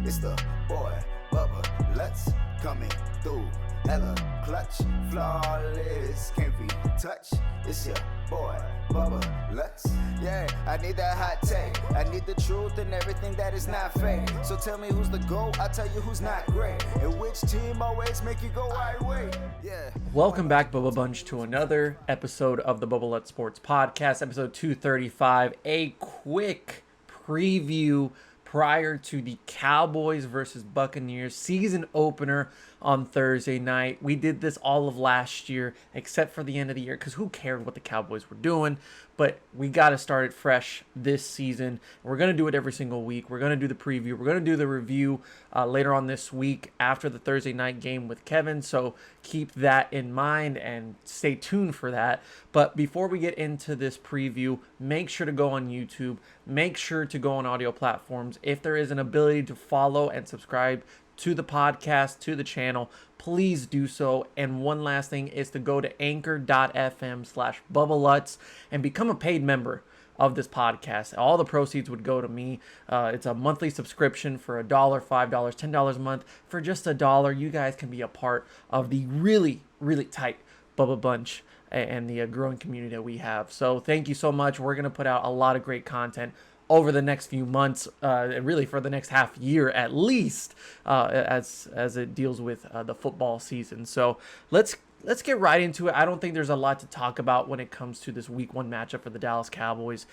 It's the boy, Bubba Lutz, coming through. Hella clutch, flawless, can't be touched. It's your boy, Bubba Lutz. Yeah, I need that hot take. I need the truth and everything that is not fake. So tell me who's the GOAT, I'll tell you who's not great. And which team always make you go right way. Yeah. Welcome back, Bubba Bunch, to another episode of the Bubba Lutz Sports Podcast, episode 235. A quick preview prior to the Cowboys versus Buccaneers season opener on Thursday night. We did this all of last year, except for the end of the year, because who cared what the Cowboys were doing? But we got to start it fresh this season. We're going to do it every single week. We're going to do the preview. We're going to do the review later on this week after the Thursday night game with Kevin. So keep that in mind and stay tuned for that. But before we get into this preview, make sure to go on YouTube. Make sure to go on audio platforms. If there is an ability to follow and subscribe to the podcast, to the channel, please do so. And one last thing is to go to anchor.fm/Bubba Lutz and become a paid member of this podcast. All the proceeds would go to me. It's a monthly subscription for $1, $5, $10 a month. For just $1, you guys can be a part of the really, really tight Bubba Bunch and the growing community that we have. So thank you so much. We're going to put out a lot of great content over the next few months, really for the next half year at least, as it deals with the football season. So let's get right into it. I don't think there's a lot to talk about when it comes to this Week 1 matchup for the Dallas Cowboys.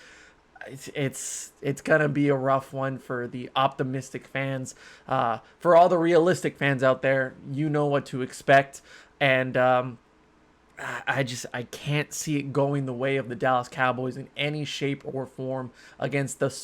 It's gonna be a rough one for the optimistic fans. For all the realistic fans out there, you know what to expect, and I can't see it going the way of the Dallas Cowboys in any shape or form against the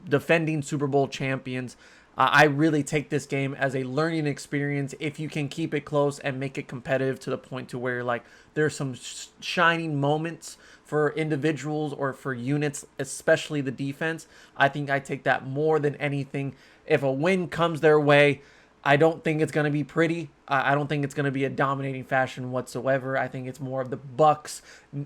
defending Super Bowl champions. I really take this game as a learning experience if you can keep it close and make it competitive to the point to where like there's some shining moments for individuals or for units, especially the defense. I think I take that more than anything. If a win comes their way, I don't think it's going to be pretty. I don't think it's going to be a dominating fashion whatsoever. I think it's more of the Bucs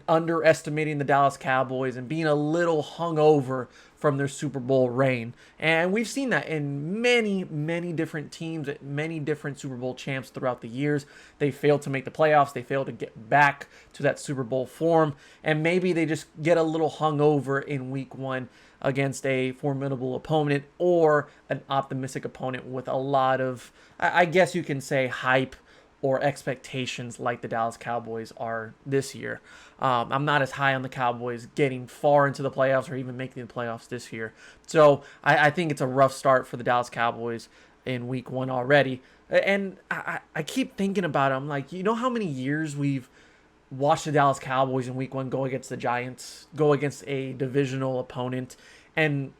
underestimating the Dallas Cowboys and being a little hungover from their Super Bowl reign. And we've seen that in many, many different teams, many different Super Bowl champs throughout the years. They failed to make the playoffs. They failed to get back to that Super Bowl form. And maybe they just get a little hungover in Week 1 against a formidable opponent or an optimistic opponent with a lot of, I guess you can say, hype or expectations like the Dallas Cowboys are this year. I'm not as high on the Cowboys getting far into the playoffs or even making the playoffs this year. So I think it's a rough start for the Dallas Cowboys in Week 1 already. And I keep thinking about it. I'm like, you know how many years we've watch the Dallas Cowboys in Week 1 go against the Giants, go against a divisional opponent, and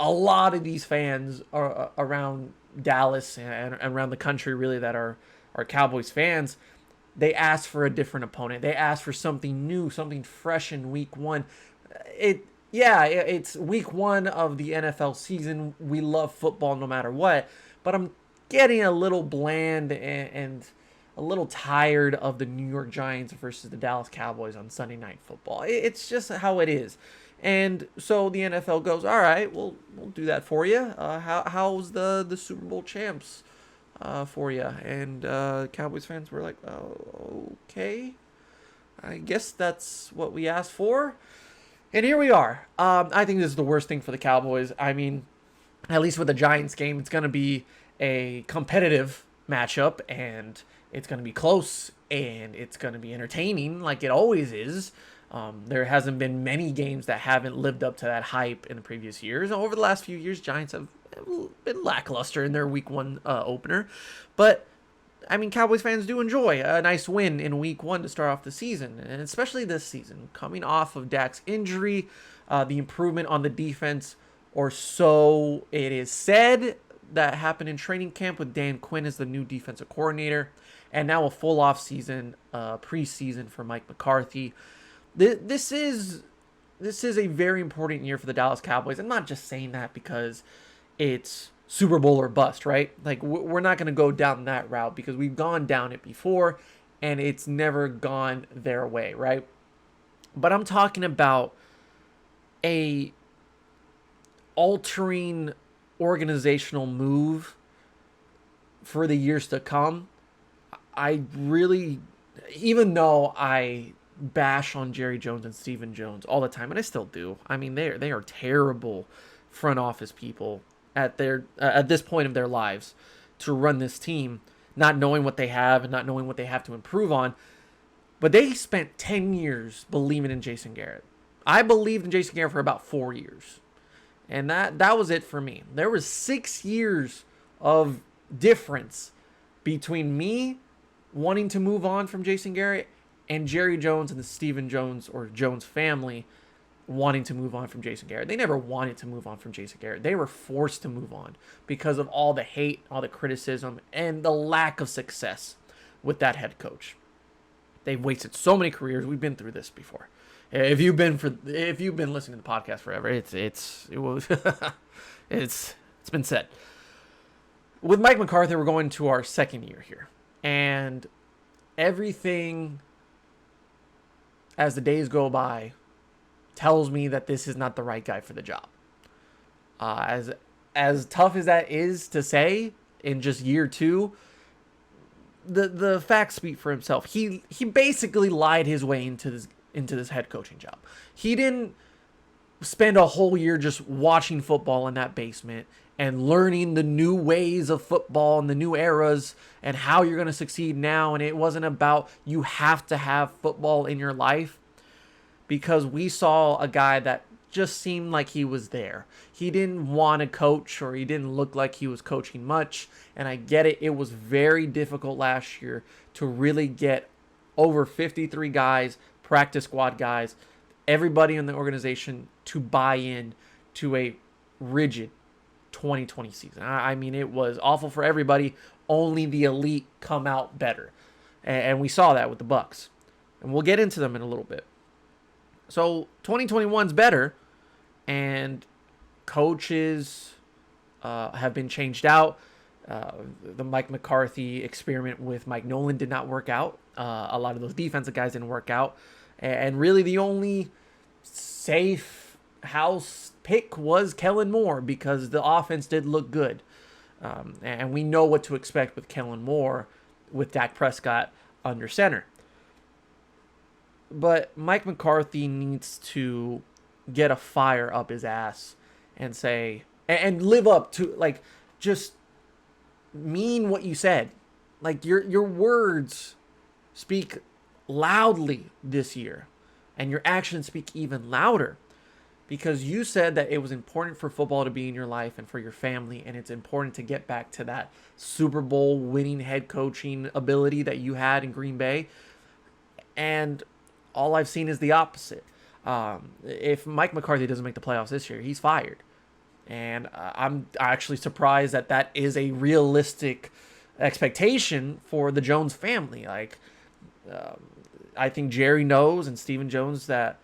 a lot of these fans are around Dallas and around the country really that are Cowboys fans. They ask for a different opponent. They ask for something new, something fresh in Week 1. It's Week 1 of the NFL season. We love football no matter what, but I'm getting a little bland and a little tired of the New York Giants versus the Dallas Cowboys on Sunday Night Football. It's just how it is. And so the NFL goes, all right, we'll do that for you. How's the Super Bowl champs for you? And Cowboys fans were like, oh, okay. I guess that's what we asked for. And here we are. I think this is the worst thing for the Cowboys. I mean, at least with the Giants game, it's going to be a competitive matchup, and it's going to be close, and it's going to be entertaining like it always is. There hasn't been many games that haven't lived up to that hype in the previous years. Over the last few years, Giants have been lackluster in their Week 1 opener. But, I mean, Cowboys fans do enjoy a nice win in Week 1 to start off the season, and especially this season. Coming off of Dak's injury, the improvement on the defense, or so it is said, that happened in training camp with Dan Quinn as the new defensive coordinator, and now a full off-season, preseason for Mike McCarthy. This is a very important year for the Dallas Cowboys. I'm not just saying that because it's Super Bowl or bust, right? Like, we're not going to go down that route because we've gone down it before, and it's never gone their way, right? But I'm talking about a altering organizational move for the years to come, I really, even though I bash on Jerry Jones and Stephen Jones all the time, and I still do. I mean, they are terrible front office people at this point of their lives to run this team, not knowing what they have and not knowing what they have to improve on. But they spent 10 years believing in Jason Garrett. I believed in Jason Garrett for about 4 years. And that was it for me. There was 6 years of difference between me wanting to move on from Jason Garrett and Jerry Jones and the Stephen Jones or Jones family wanting to move on from Jason Garrett. They never wanted to move on from Jason Garrett. They were forced to move on because of all the hate, all the criticism, and the lack of success with that head coach. They've wasted so many careers. We've been through this before. If you've been listening to the podcast forever, it's been said. With Mike McCarthy, we're going to our second year here, and everything as the days go by tells me that this is not the right guy for the job. As tough as that is to say in just year two, the facts speak for himself. He basically lied his way into this head coaching job. He didn't spend a whole year just watching football in that basement and learning the new ways of football and the new eras and how you're going to succeed now. And it wasn't about you have to have football in your life, because we saw a guy that just seemed like he was there. He didn't want to coach, or he didn't look like he was coaching much. And I get it. It was very difficult last year to really get over 53 guys, practice squad guys, everybody in the organization to buy in to a rigid 2020 season. I mean, it was awful for everybody. Only the elite come out better. And we saw that with the Bucs. And we'll get into them in a little bit. So 2021's better, and coaches have been changed out. The Mike McCarthy experiment with Mike Nolan did not work out. A lot of those defensive guys didn't work out. And really the only safe house pick was Kellen Moore, because the offense did look good. And we know what to expect with Kellen Moore with Dak Prescott under center. But Mike McCarthy needs to get a fire up his ass and say, and live up to, like, just mean what you said. Like, your words speak loudly this year, and your actions speak even louder, because you said that it was important for football to be in your life and for your family, and it's important to get back to that Super Bowl winning head coaching ability that you had in Green Bay. And all I've seen is the opposite. If Mike McCarthy doesn't make the playoffs this year, he's fired. And I'm actually surprised that is a realistic expectation for the Jones family. Like, I think Jerry knows, and Stephen knows that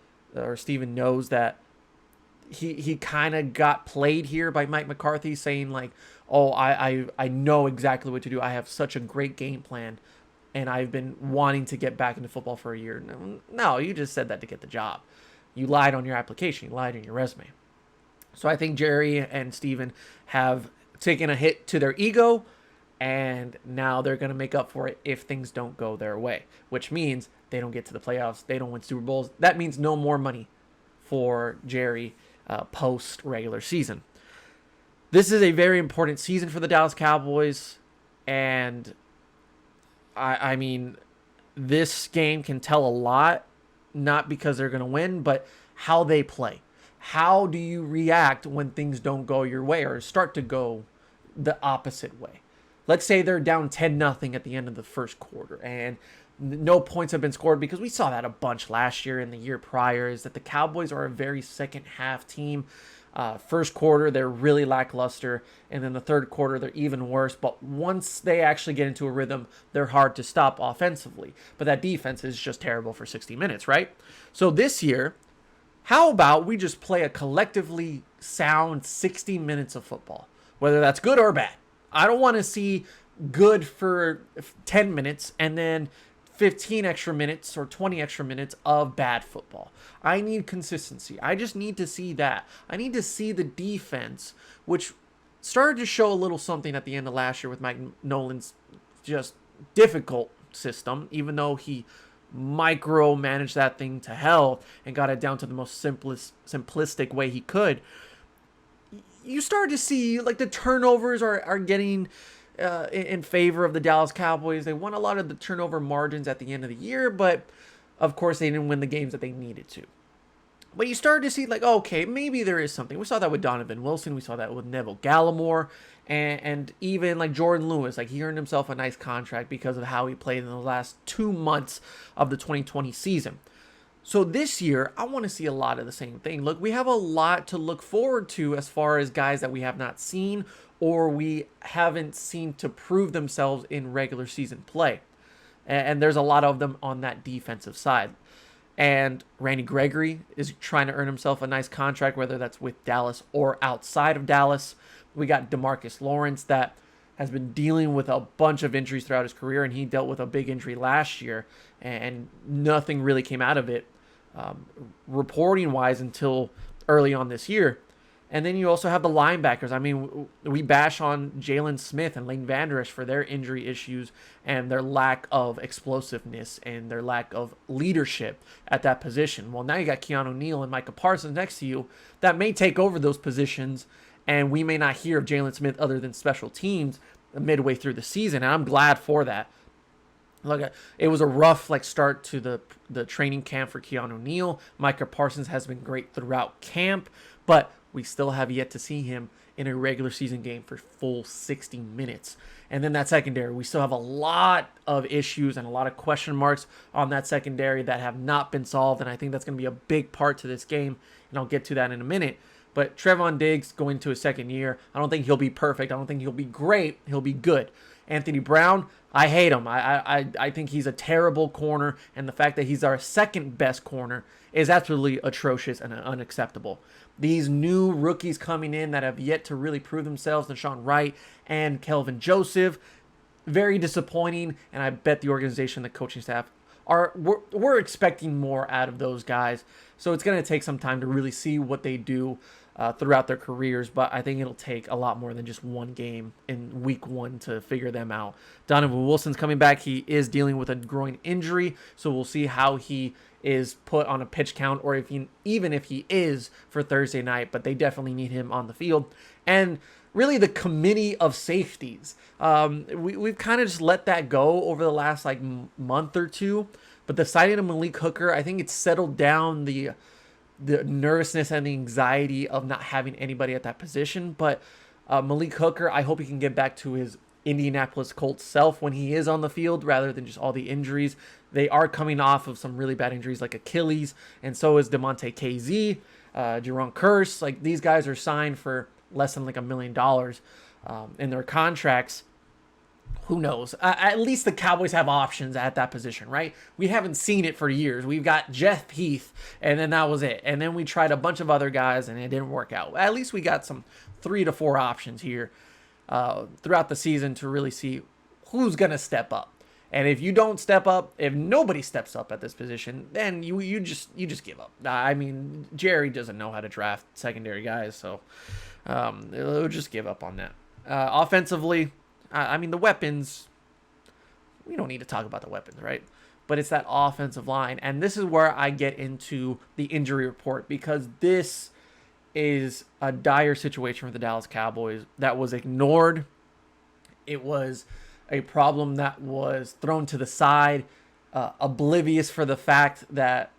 he kind of got played here by Mike McCarthy, saying like, oh, I know exactly what to do. I have such a great game plan, and I've been wanting to get back into football for a year. No, you just said that to get the job. You lied on your application. You lied on your resume. So I think Jerry and Steven have taken a hit to their ego, and now they're going to make up for it if things don't go their way, which means they don't get to the playoffs. They don't win Super Bowls. That means no more money for Jerry post-regular season. This is a very important season for the Dallas Cowboys, and I mean, this game can tell a lot, not because they're going to win, but how they play. How do you react when things don't go your way or start to go the opposite way? Let's say they're down 10-0 at the end of the first quarter, and no points have been scored, because we saw that a bunch last year and the year prior, is that the Cowboys are a very second half team. First quarter, they're really lackluster, and then the third quarter, they're even worse. But once they actually get into a rhythm, they're hard to stop offensively. But that defense is just terrible for 60 minutes, right? So this year, how about we just play a collectively sound 60 minutes of football, whether that's good or bad? I don't want to see good for 10 minutes and then 15 extra minutes or 20 extra minutes of bad football. I need consistency. I just need to see that. I need to see the defense, which started to show a little something at the end of last year with Mike Nolan's just difficult system, even though he micromanaged that thing to hell and got it down to the most simplistic way he could. You start to see like the turnovers are getting in favor of the Dallas Cowboys. They won a lot of the turnover margins at the end of the year, but of course they didn't win the games that they needed to. But you started to see like, okay, maybe there is something. We saw that with Donovan Wilson. We saw that with Neville Gallimore. And even like Jordan Lewis, like he earned himself a nice contract because of how he played in the last 2 months of the 2020 season. So this year, I want to see a lot of the same thing. Look, we have a lot to look forward to as far as guys that we have not seen or we haven't seen to prove themselves in regular season play. And there's a lot of them on that defensive side. And Randy Gregory is trying to earn himself a nice contract, whether that's with Dallas or outside of Dallas. We got DeMarcus Lawrence that has been dealing with a bunch of injuries throughout his career, and he dealt with a big injury last year, and nothing really came out of it reporting-wise until early on this year. And then you also have the linebackers. I mean, we bash on Jalen Smith and Leighton Vander Esch for their injury issues and their lack of explosiveness and their lack of leadership at that position. Well, now you got Keanu Neal and Micah Parsons next to you that may take over those positions, and we may not hear of Jalen Smith other than special teams midway through the season, and I'm glad for that. Look, it was a rough start to the training camp for Keanu Neal. Micah Parsons has been great throughout camp, but we still have yet to see him in a regular season game for full 60 minutes. And then that secondary, we still have a lot of issues and a lot of question marks on that secondary that have not been solved, and I think that's going to be a big part to this game, and I'll get to that in a minute. But Trevon Diggs going to his second year, I don't think he'll be perfect. I don't think he'll be great. He'll be good. Anthony Brown, I hate him. I think he's a terrible corner, and the fact that he's our second best corner is absolutely atrocious and unacceptable. These new rookies coming in that have yet to really prove themselves, Deshaun Wright and Kelvin Joseph, very disappointing, and I bet the organization, the coaching staff, we're expecting more out of those guys. So it's going to take some time to really see what they do throughout their careers, but I think it'll take a lot more than just one game in week one to figure them out. Donovan Wilson's coming back. He is dealing with a groin injury, so we'll see how he is put on a pitch count, or even if he is for Thursday night, but they definitely need him on the field. And really the committee of safeties, we've kind of just let that go over the last month or two, but the signing of Malik Hooker, I think it's settled down the nervousness and the anxiety of not having anybody at that position. But Malik Hooker, I hope he can get back to his Indianapolis Colts self when he is on the field rather than just all the injuries. They are coming off of some really bad injuries like Achilles, and so is DeMonte KZ, Jerome Kearse. These guys are signed for less than $1 million in their contracts. Who knows? At least the Cowboys have options at that position, right? We haven't seen it for years. We've got Jeff Heath, and then that was it. And then we tried a bunch of other guys, and it didn't work out. At least we got some 3 to 4 options here throughout the season to really see who's going to step up. And if you don't step up, if nobody steps up at this position, then you just give up. I mean, Jerry doesn't know how to draft secondary guys, so he'll just give up on that. Offensively, I mean, the weapons, we don't need to talk about the weapons, right? But it's that offensive line. And this is where I get into the injury report, because this is a dire situation for the Dallas Cowboys that was ignored. It was a problem that was thrown to the side, oblivious for the fact that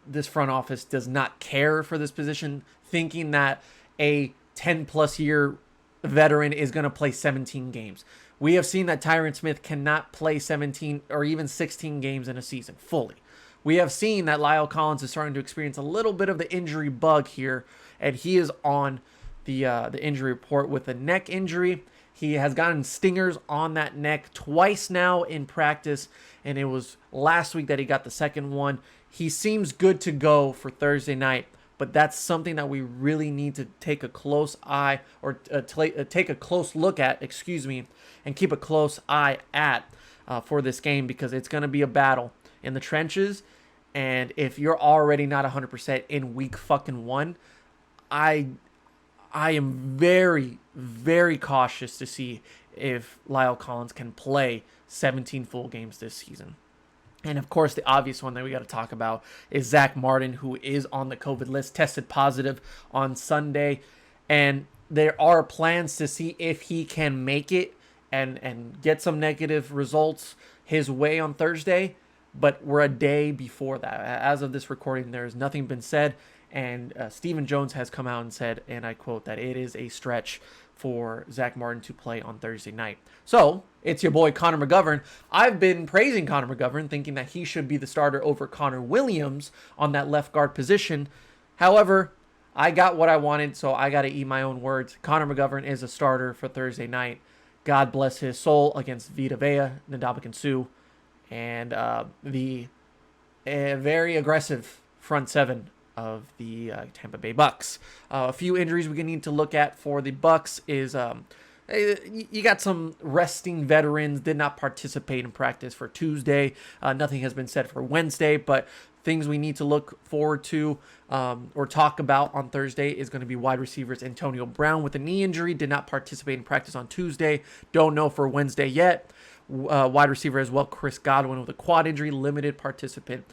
this front office does not care for this position, thinking that a 10-plus year veteran is going to play 17 games. We have seen that Tyron Smith cannot play 17 or even 16 games in a season fully. We have seen that Lyle Collins is starting to experience a little bit of the injury bug here, and he is on the injury report with a neck injury. He has gotten stingers on that neck twice now in practice, and it was last week that he got the second one. He seems good to go for Thursday night, but that's something that we really need to take a close eye or take a close look at, and keep a close eye at for this game, because it's going to be a battle in the trenches. And if you're already not 100% in week fucking one, I I am very, very cautious to see if Lyle Collins can play 17 full games this season. And of course, the obvious one that we got to talk about is Zac Martin, who is on the COVID list, tested positive on Sunday. And there are plans to see if he can make it and get some negative results his way on Thursday. But we're a day before that. As of this recording, there has nothing been said. And Stephen Jones has come out and said, and I quote, that it is a stretch for Zac Martin to play on Thursday night. So it's your boy Connor McGovern. I've been praising Connor McGovern, thinking that he should be the starter over Connor Williams on that left guard position. However, I got what I wanted, so I got to eat my own words. Connor McGovern is a starter for Thursday night. God bless his soul against Vita Vea, Ndamukong Suh, and the very aggressive front seven of the Tampa Bay Bucks. A few injuries we need to look at for the Bucks is you got some resting veterans did not participate in practice for Tuesday. Nothing has been said for Wednesday, but things we need to look forward to or talk about on Thursday is going to be wide receivers. Antonio Brown with a knee injury did not participate in practice on Tuesday. Don't know for Wednesday yet. Wide receiver as well, Chris Godwin with a quad injury, limited participant.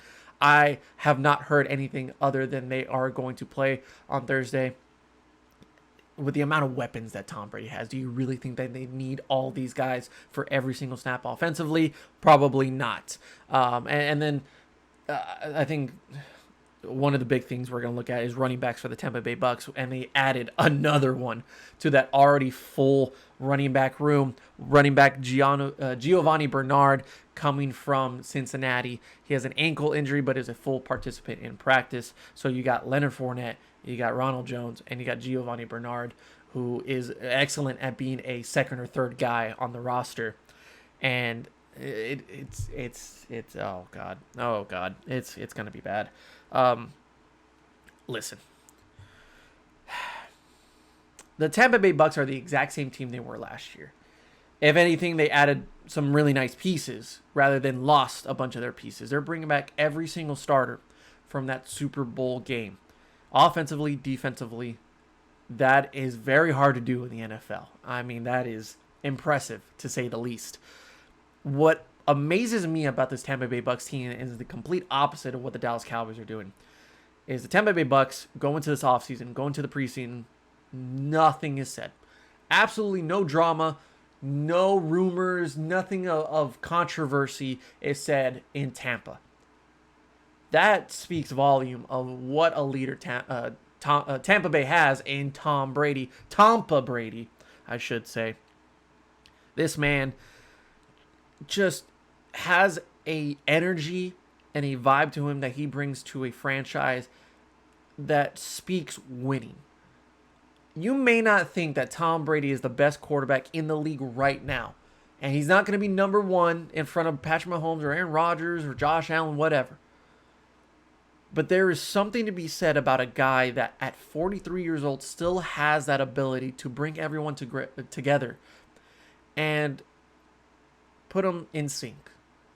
I have not heard anything other than they are going to play on Thursday. With the amount of weapons that Tom Brady has, do you really think that they need all these guys for every single snap offensively? Probably not. And then I think one of the big things we're going to look at is running backs for the Tampa Bay Bucks, and they added another one to that already full running back room. Running back Giovanni Bernard coming from Cincinnati. He has an ankle injury, but is a full participant in practice. So you got Leonard Fournette, you got Ronald Jones, and you got Giovanni Bernard, who is excellent at being a second or third guy on the roster. And it's oh god, it's gonna be bad. Listen, the Tampa Bay Bucks are the exact same team they were last year. If anything, they added some really nice pieces rather than lost a bunch of their pieces. They're bringing back every single starter from that Super Bowl game, offensively, defensively. That is very hard to do in the NFL. I mean, that is impressive to say the least. What amazes me about this Tampa Bay Bucks team is the complete opposite of what the Dallas Cowboys are doing. Is the Tampa Bay Bucks go into this offseason, go into the preseason, nothing is said. Absolutely no drama, no rumors, nothing of controversy is said in Tampa. That speaks volume of what a leader Tampa Bay has in Tom Brady. Tampa Brady, I should say. This man just has a energy and a vibe to him that he brings to a franchise that speaks winning. You may not think that Tom Brady is the best quarterback in the league right now, and he's not going to be number one in front of Patrick Mahomes or Aaron Rodgers or Josh Allen, whatever. But there is something to be said about a guy that at 43 years old still has that ability to bring everyone together and put them in sync.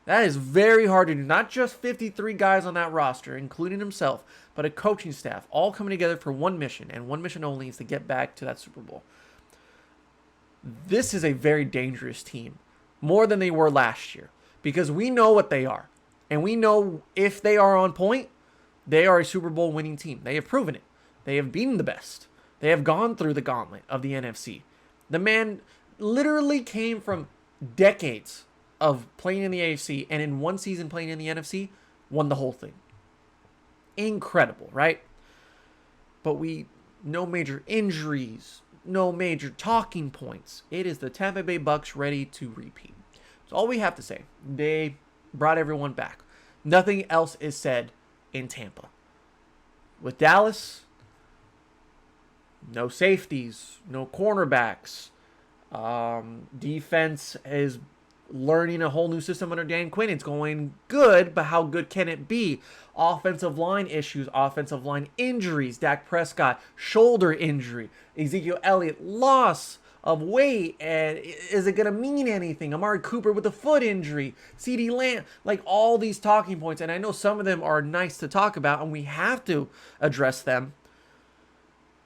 That is very hard to do. Not just 53 guys on that roster, including himself, but a coaching staff all coming together for one mission, and one mission only is to get back to that Super Bowl. This is a very dangerous team, more than they were last year, because we know what they are. And we know if they are on point, they are a Super Bowl winning team. They have proven it. They have beaten the best. They have gone through the gauntlet of the NFC. The man literally came from decades of playing in the AFC, and in one season playing in the NFC, won the whole thing. Incredible, right? But no major injuries, no major talking points. It is the Tampa Bay Bucks ready to repeat. That's all we have to say. They brought everyone back. Nothing else is said in Tampa. With Dallas, no safeties, no cornerbacks. Defense is learning a whole new system under Dan Quinn. It's going good, but how good can it be? Offensive line issues, offensive line injuries. Dak Prescott, shoulder injury. Ezekiel Elliott, loss of weight. And is it going to mean anything? Amari Cooper with a foot injury. CeeDee Lamb, like all these talking points. And I know some of them are nice to talk about, and we have to address them.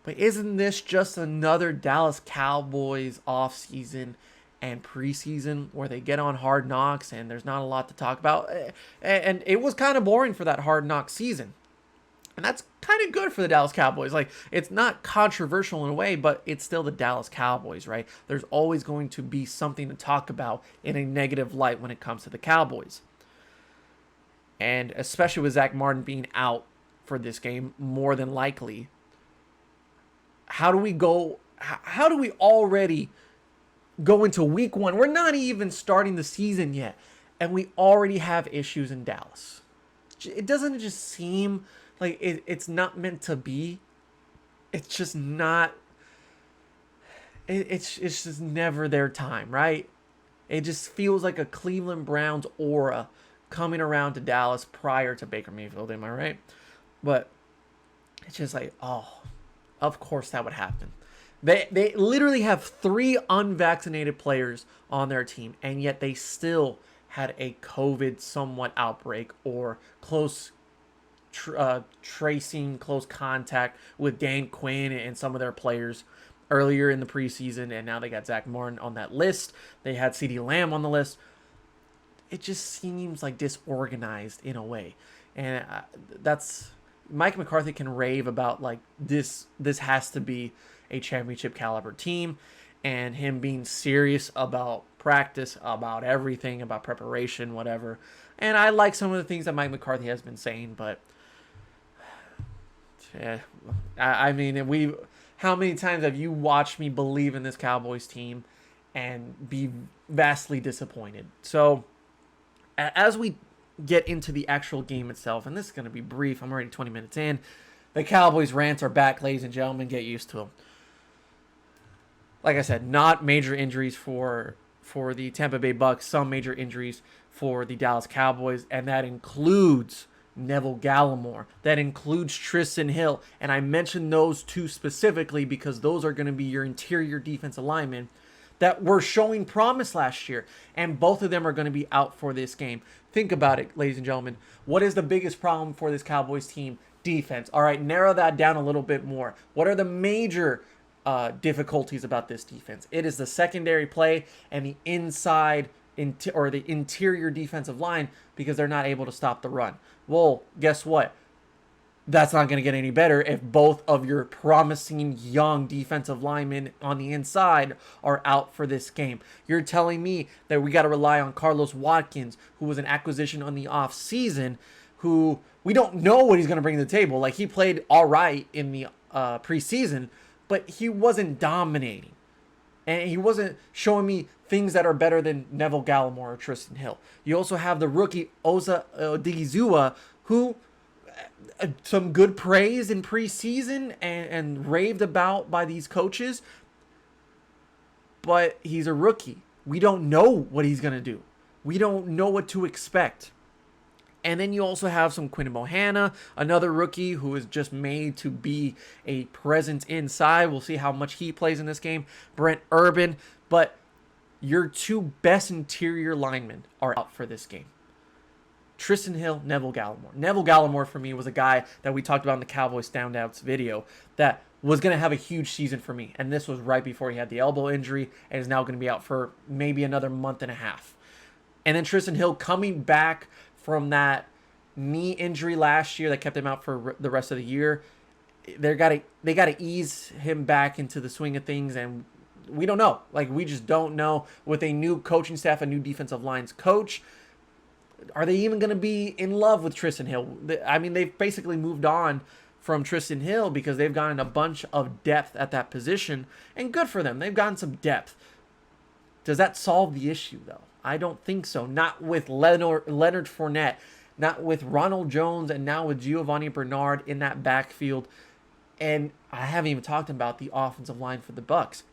But isn't this just another Dallas Cowboys offseason and preseason where they get on Hard Knocks and there's not a lot to talk about? And it was kind of boring for that Hard Knock season. And that's kind of good for the Dallas Cowboys. Like, it's not controversial in a way, but it's still the Dallas Cowboys, right? There's always going to be something to talk about in a negative light when it comes to the Cowboys. And especially with Zac Martin being out for this game, more than likely, how do we already go into week one? We're not even starting the season yet, and we already have issues in Dallas. It doesn't just seem like it's not meant to be. It's just not. It's just never their time, right? It just feels like a Cleveland Browns aura coming around to Dallas prior to Baker Mayfield. Am I right? But it's just like, oh, of course that would happen. They literally have 3 unvaccinated players on their team, and yet they still had a COVID somewhat outbreak or close tracing, close contact with Dan Quinn and some of their players earlier in the preseason, and now they got Zac Martin on that list. They had CeeDee Lamb on the list. It just seems like disorganized in a way, and that's Mike McCarthy can rave about like this has to be a championship caliber team, and him being serious about practice, about everything, about preparation, whatever. And I like some of the things that Mike McCarthy has been saying, but I mean, how many times have you watched me believe in this Cowboys team and be vastly disappointed? So as we get into the actual game itself, and this is going to be brief, I'm already 20 minutes in. The Cowboys rants are back, ladies and gentlemen. Get used to them. Like I said, not major injuries for the Tampa Bay Bucks, some major injuries for the Dallas Cowboys, and that includes Neville Gallimore. That includes Tristan Hill. And I mentioned those two specifically because those are going to be your interior defensive linemen that were showing promise last year, and both of them are going to be out for this game. Think about it, ladies and gentlemen. What is the biggest problem for this Cowboys team? Defense. All right, narrow that down a little bit more. What are the major difficulties about this defense? It is the secondary play and the the interior defensive line, because they're not able to stop the run. Well, guess what? That's not going to get any better if both of your promising young defensive linemen on the inside are out for this game. You're telling me that we got to rely on Carlos Watkins, who was an acquisition on the offseason, who we don't know what he's going to bring to the table. Like, he played all right in the preseason, but he wasn't dominating. And he wasn't showing me things that are better than Neville Gallimore or Tristan Hill. You also have the rookie Osa Odigizua, who some good praise in preseason and raved about by these coaches, but he's a rookie. We don't know what he's going to do. We don't know what to expect. And then you also have some Quinn Bohanna, another rookie who is just made to be a presence inside. We'll see how much he plays in this game. Brent Urban. But your 2 best interior linemen are out for this game. Tristan Hill, Neville Gallimore. Neville Gallimore, for me, was a guy that we talked about in the Cowboys Standouts video that was going to have a huge season for me. And this was right before he had the elbow injury and is now going to be out for maybe another month and a half. And then Tristan Hill coming back from that knee injury last year that kept him out for the rest of the year. They got to ease him back into the swing of things, and we don't know. Like, we just don't know. With a new coaching staff, a new defensive lines coach, are they even going to be in love with Tristan Hill? I mean, they've basically moved on from Tristan Hill because they've gotten a bunch of depth at that position, and good for them. They've gotten some depth. Does that solve the issue, though? I don't think so. Not with Leonard Fournette, not with Ronald Jones, and now with Giovanni Bernard in that backfield. And I haven't even talked about the offensive line for the Bucs.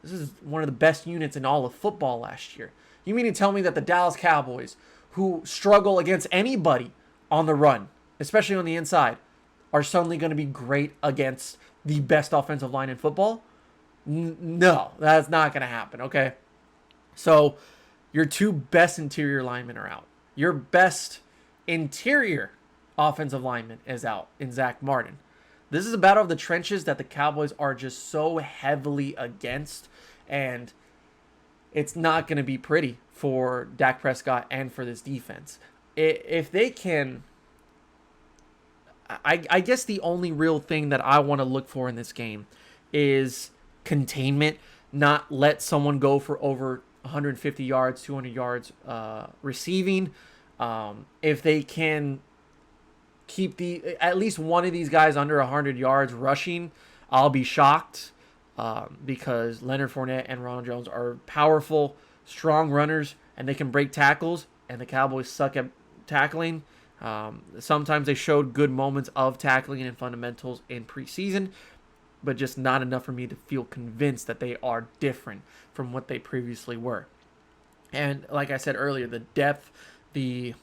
This is one of the best units in all of football last year. You mean to tell me that the Dallas Cowboys, who struggle against anybody on the run, especially on the inside, are suddenly going to be great against the best offensive line in football? No, that's not going to happen, okay? So your 2 best interior linemen are out. Your best interior offensive lineman is out in Zac Martin. This is a battle of the trenches that the Cowboys are just so heavily against, and it's not going to be pretty for Dak Prescott and for this defense. If they can, I guess the only real thing that I want to look for in this game is containment, not let someone go for over 150 yards, 200 yards receiving. If they can keep at least one of these guys under 100 yards rushing, I'll be shocked because Leonard Fournette and Ronald Jones are powerful, strong runners, and they can break tackles, and the Cowboys suck at tackling. Sometimes they showed good moments of tackling and fundamentals in preseason, but just not enough for me to feel convinced that they are different from what they previously were. And like I said earlier, the depth, the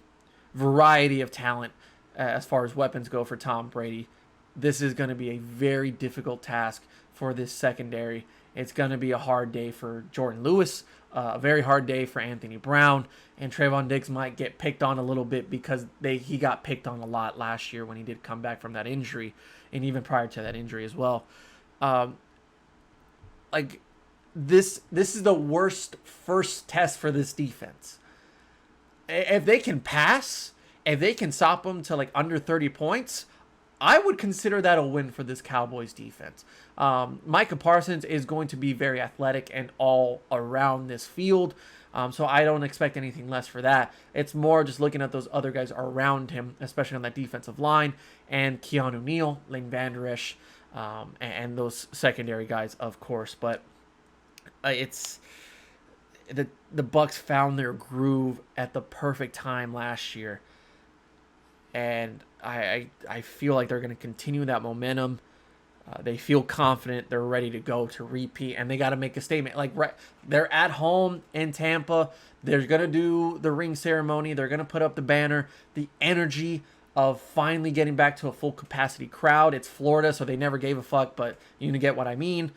variety of talent as far as weapons go for Tom Brady, this is going to be a very difficult task for this secondary. It's going to be a hard day for Jordan Lewis, a very hard day for Anthony Brown, and Trayvon Diggs might get picked on a little bit because he got picked on a lot last year when he did come back from that injury, and even prior to that injury as well. This is the worst first test for this defense. If they can pass, if they can stop them to like under 30 points, I would consider that a win for this Cowboys defense. Micah Parsons is going to be very athletic and all around this field, so I don't expect anything less for that. It's more just looking at those other guys around him, especially on that defensive line, and Keanu Neal, Leighton Vander Esch, and those secondary guys, of course. But it's the Bucks found their groove at the perfect time last year, and I feel like they're going to continue that momentum. They feel confident. They're ready to go to repeat, and they got to make a statement. They're at home in Tampa. They're going to do the ring ceremony. They're going to put up the banner. The energy of finally getting back to a full capacity crowd. It's Florida, so they never gave a fuck, but you get what I mean.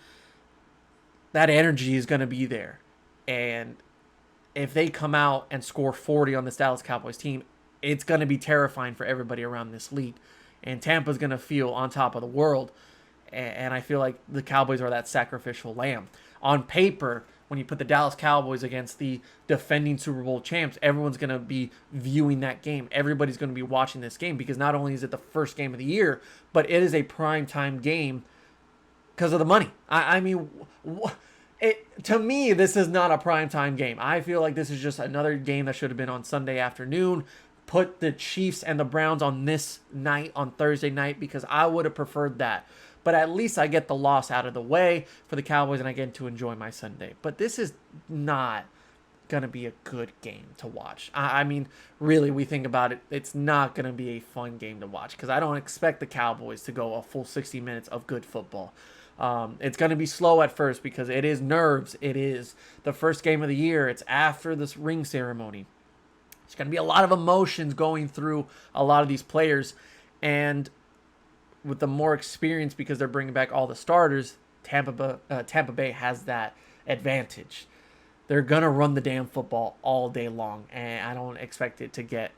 That energy is going to be there. And if they come out and score 40 on this Dallas Cowboys team, it's going to be terrifying for everybody around this league. And Tampa's going to feel on top of the world. And I feel like the Cowboys are that sacrificial lamb. On paper, when you put the Dallas Cowboys against the defending Super Bowl champs, everyone's going to be viewing that game. Everybody's going to be watching this game because not only is it the first game of the year, but it is a primetime game because of the money. To me, this is not a primetime game. I feel like this is just another game that should have been on Sunday afternoon. Put the Chiefs and the Browns on this night, on Thursday night, because I would have preferred that. But at least I get the loss out of the way for the Cowboys and I get to enjoy my Sunday. But this is not going to be a good game to watch. Really, we think about it, it's not going to be a fun game to watch because I don't expect the Cowboys to go a full 60 minutes of good football. It's going to be slow at first because it is nerves. It is the first game of the year. It's after this ring ceremony. There's going to be a lot of emotions going through a lot of these players. And with the more experience, because they're bringing back all the starters, Tampa Bay has that advantage. They're going to run the damn football all day long. And I don't expect it to get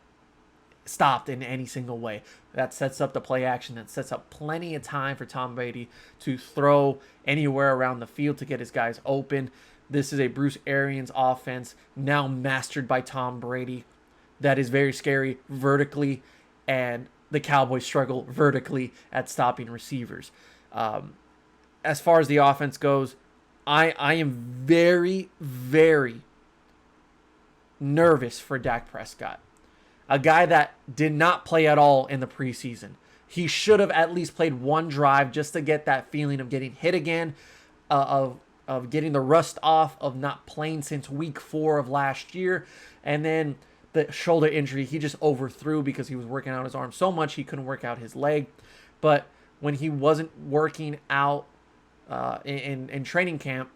stopped in any single way. That sets up the play action. That sets up plenty of time for Tom Brady to throw anywhere around the field to get his guys open. This is a Bruce Arians offense now mastered by Tom Brady that is very scary vertically, and the Cowboys struggle vertically at stopping receivers. As far as the offense goes, I am very, very nervous for Dak Prescott. A guy that did not play at all in the preseason. He should have at least played one drive just to get that feeling of getting hit again, of getting the rust off, of not playing since week 4 of last year. And then the shoulder injury, he just overthrew because he was working out his arm so much he couldn't work out his leg. But when he wasn't working out in training camp,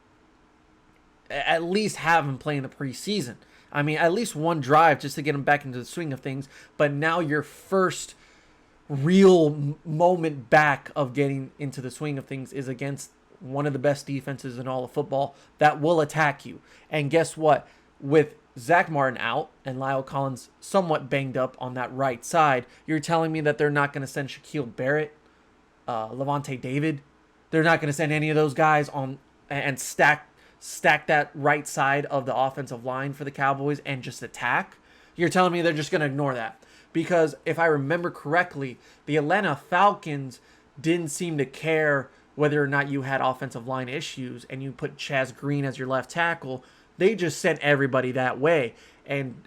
at least have him play in the preseason. At least one drive just to get him back into the swing of things. But now your first real moment back of getting into the swing of things is against one of the best defenses in all of football that will attack you. And guess what? With Zac Martin out and Lyle Collins somewhat banged up on that right side, you're telling me that they're not going to send Shaquille Barrett Levante David. They're not going to send any of those guys on and stack that right side of the offensive line for the Cowboys and just attack. You're telling me they're just going to ignore that? Because if I remember correctly, the Atlanta Falcons didn't seem to care whether or not you had offensive line issues and you put Chaz Green as your left tackle. They just sent everybody that way. And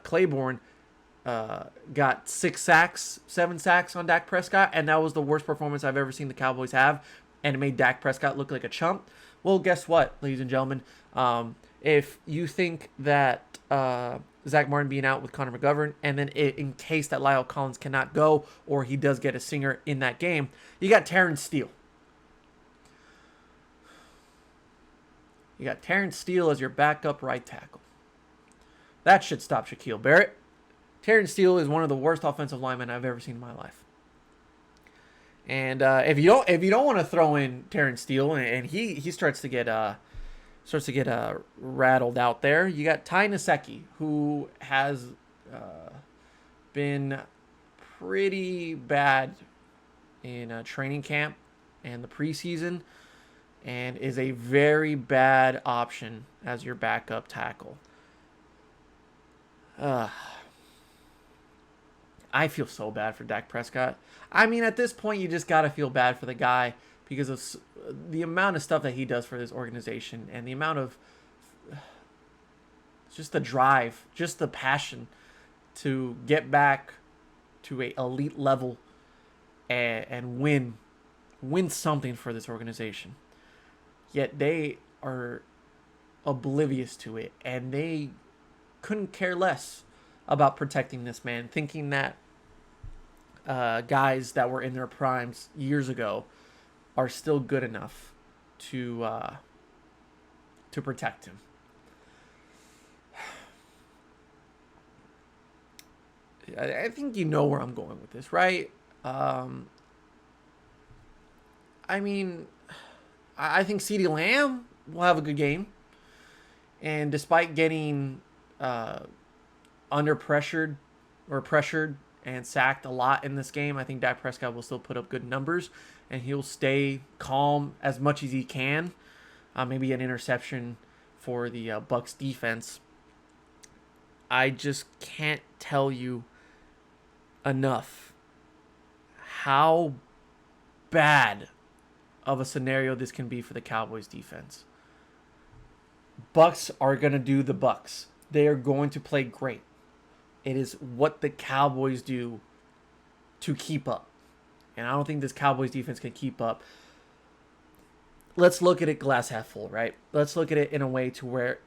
Claiborne got 7 sacks on Dak Prescott, and that was the worst performance I've ever seen the Cowboys have, and it made Dak Prescott look like a chump. Well, guess what, ladies and gentlemen? If you think that Zac Martin being out with Connor McGovern, and then in case that Lyle Collins cannot go or he does get a singer in that game, you got Terrence Steele. You got Terrence Steele as your backup right tackle. That should stop Shaquille Barrett. Terrence Steele is one of the worst offensive linemen I've ever seen in my life. And if you don't want to throw in Terrence Steele and he starts to get rattled out there, you got Ty Nsekhe, who has been pretty bad in training camp and the preseason, and is a very bad option as your backup tackle. I feel so bad for Dak Prescott. I mean, at this point, you just got to feel bad for the guy because of the amount of stuff that he does for this organization and the amount of just the drive, just the passion to get back to a elite level and win something for this organization. Yet they are oblivious to it, and they couldn't care less about protecting this man, thinking that guys that were in their primes years ago are still good enough to protect him. I think you know where I'm going with this, right? I mean, I think CeeDee Lamb will have a good game. And despite getting pressured and sacked a lot in this game, I think Dak Prescott will still put up good numbers, and he'll stay calm as much as he can. Maybe an interception for the Bucs defense. I just can't tell you enough how bad of a scenario this can be for the Cowboys defense. Bucs are going to do the Bucs. They are going to play great. It is what the Cowboys do to keep up. And I don't think this Cowboys defense can keep up. Let's look at it glass half full, right? Let's look at it in a way to where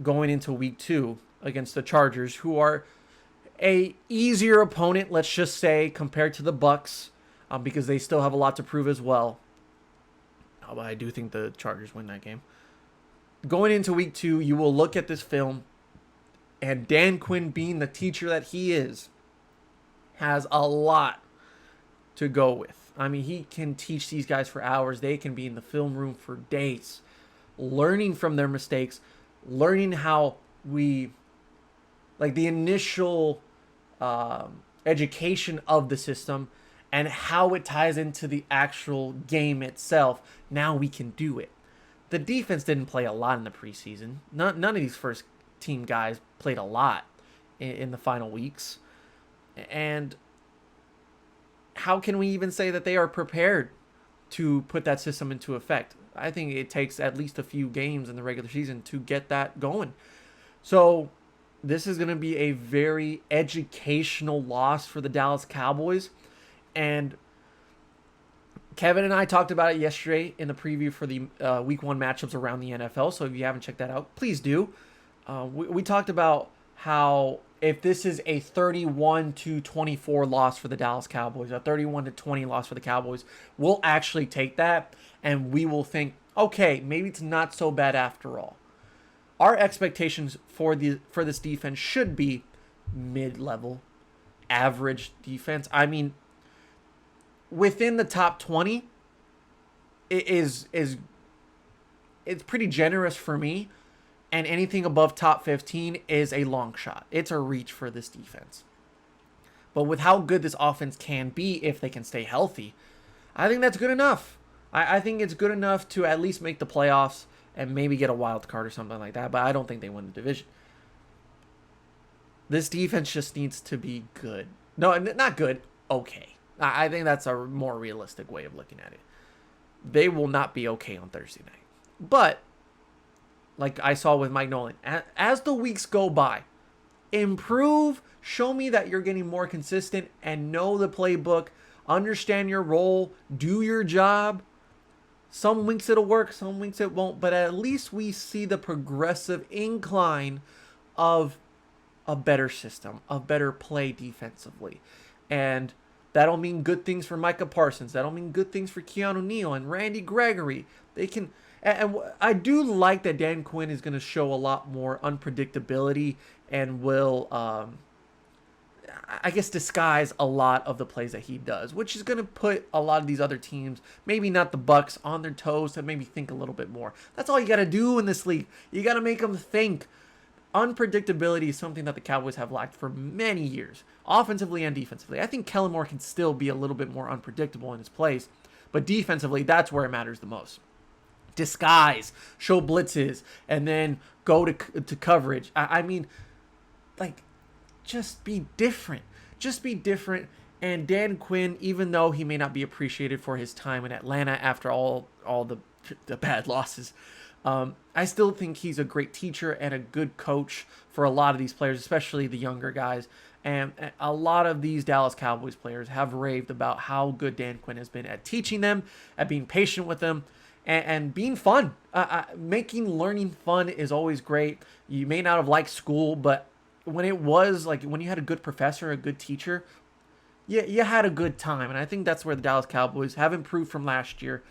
going into week 2 against the Chargers, who are a easier opponent, let's just say, compared to the Bucs, because they still have a lot to prove as well. But I do think the Chargers win that game. Going into week 2, you will look at this film, and Dan Quinn, being the teacher that he is, has a lot to go with. I mean, he can teach these guys for hours. They can be in the film room for days, learning from their mistakes, learning how the initial education of the system and how it ties into the actual game itself. Now we can do it. The defense didn't play a lot in the preseason. None of these first team guys played a lot in the final weeks. And how can we even say that they are prepared to put that system into effect? I think it takes at least a few games in the regular season to get that going. So this is going to be a very educational loss for the Dallas Cowboys. And Kevin and I talked about it yesterday in the preview for the Week 1 matchups around the NFL. So if you haven't checked that out, please do. We talked about how if this is a 31-24 loss for the Dallas Cowboys, a 31-20 loss for the Cowboys, we'll actually take that and we will think, okay, maybe it's not so bad after all. Our expectations for this defense should be mid-level, average defense. I mean, within the top 20 it's pretty generous for me, and anything above top 15 is a long shot. It's a reach for this defense. But with how good this offense can be if they can stay healthy, I think that's good enough. I think it's good enough to at least make the playoffs and maybe get a wild card or something like that, but I don't think they win the division. This defense just needs to be good. No, not good, okay. I think that's a more realistic way of looking at it. They will not be okay on Thursday night. But, like I saw with Mike Nolan, as the weeks go by, improve, show me that you're getting more consistent and know the playbook, understand your role, do your job. Some weeks it'll work, some weeks it won't, but at least we see the progressive incline of a better system, a better play defensively. And that'll mean good things for Micah Parsons. That'll mean good things for Keanu Neal and Randy Gregory. They can, and I do like that Dan Quinn is going to show a lot more unpredictability and will, I guess, disguise a lot of the plays that he does, which is going to put a lot of these other teams, maybe not the Bucs, on their toes to maybe think a little bit more. That's all you got to do in this league. You got to make them think. Unpredictability is something that the Cowboys have lacked for many years, offensively and defensively. I think Kellen Moore can still be a little bit more unpredictable in his plays, but defensively, that's where it matters the most. Disguise, show blitzes, and then go to coverage. I mean, like, just be different. Just be different. And Dan Quinn, even though he may not be appreciated for his time in Atlanta after all the bad losses, I still think he's a great teacher and a good coach for a lot of these players, especially the younger guys. And a lot of these Dallas Cowboys players have raved about how good Dan Quinn has been at teaching them, at being patient with them, and being fun. Making learning fun is always great. You may not have liked school, but when it was, like, when you had a good professor, a good teacher, you had a good time. And I think that's where the Dallas Cowboys have improved from last year.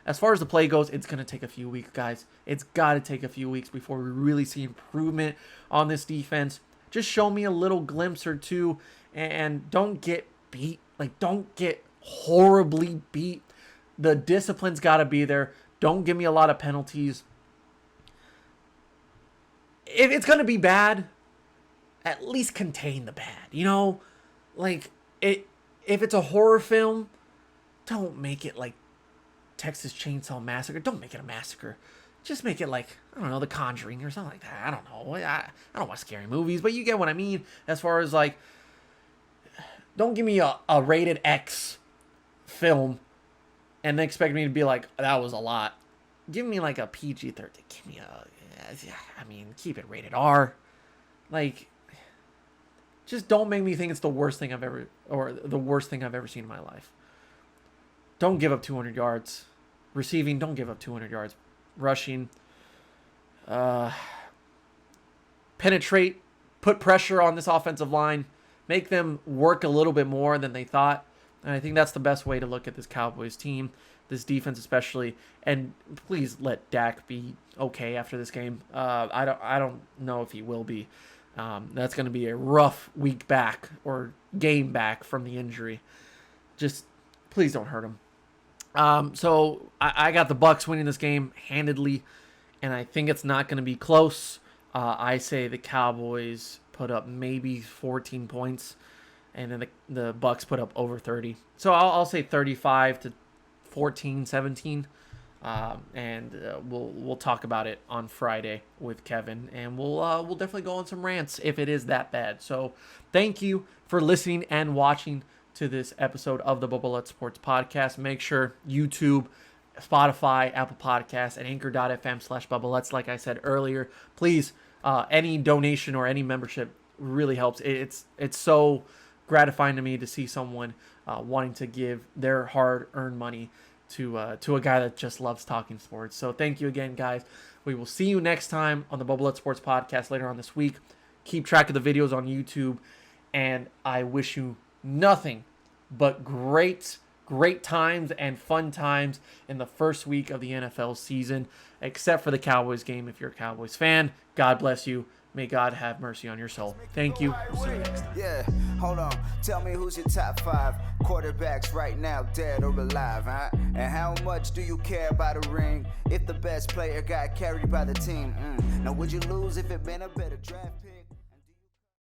As far as the play goes, it's going to take a few weeks, guys. It's got to take a few weeks before we really see improvement on this defense. Just show me a little glimpse or two, and don't get beat. Like, don't get horribly beat. The discipline's got to be there. Don't give me a lot of penalties. If it's going to be bad, at least contain the bad. You know? Like, if it's a horror film, don't make it like Texas Chainsaw Massacre. Don't make it a massacre. Just make it like, I don't know, The Conjuring or something like that. I don't know. I don't watch scary movies, but you get what I mean. As far as, like, don't give me a rated X film and then expect me to be like, that was a lot. Give me like a PG-13. Give me keep it rated R. Like, just don't make me think it's the worst thing I've ever seen in my life. Don't give up 200 yards. Receiving, don't give up 200 yards. Rushing. Penetrate. Put pressure on this offensive line. Make them work a little bit more than they thought. And I think that's the best way to look at this Cowboys team. This defense especially. And please let Dak be okay after this game. I don't know if he will be. That's going to be a rough week back or game back from the injury. Just please don't hurt him. So I got the Bucs winning this game handedly, and I think it's not going to be close. I say the Cowboys put up maybe 14 points, and then the Bucs put up over 30. So I'll say 35-14, 17. And we'll talk about it on Friday with Kevin, and we'll definitely go on some rants if it is that bad. So thank you for listening and watching to this episode of the Bubba Lutz Sports Podcast. Make sure YouTube, Spotify, Apple Podcasts, and Anchor.fm/Bubba Lutz. Like I said earlier, please, any donation or any membership really helps. It's so gratifying to me to see someone wanting to give their hard-earned money to a guy that just loves talking sports. So thank you again, guys. We will see you next time on the Bubba Lutz Sports Podcast later on this week. Keep track of the videos on YouTube, and I wish you nothing but great times and fun times in the first week of the NFL season, except for the Cowboys game. If you're a Cowboys fan, God bless you. May God have mercy on your soul. Thank you. We'll see you next time. Yeah, hold on. Tell me who's your top 5 quarterbacks right now, dead or alive, huh? And how much do you care about a ring if the best player got carried by the team? Now, would you lose if it been a better draft pick?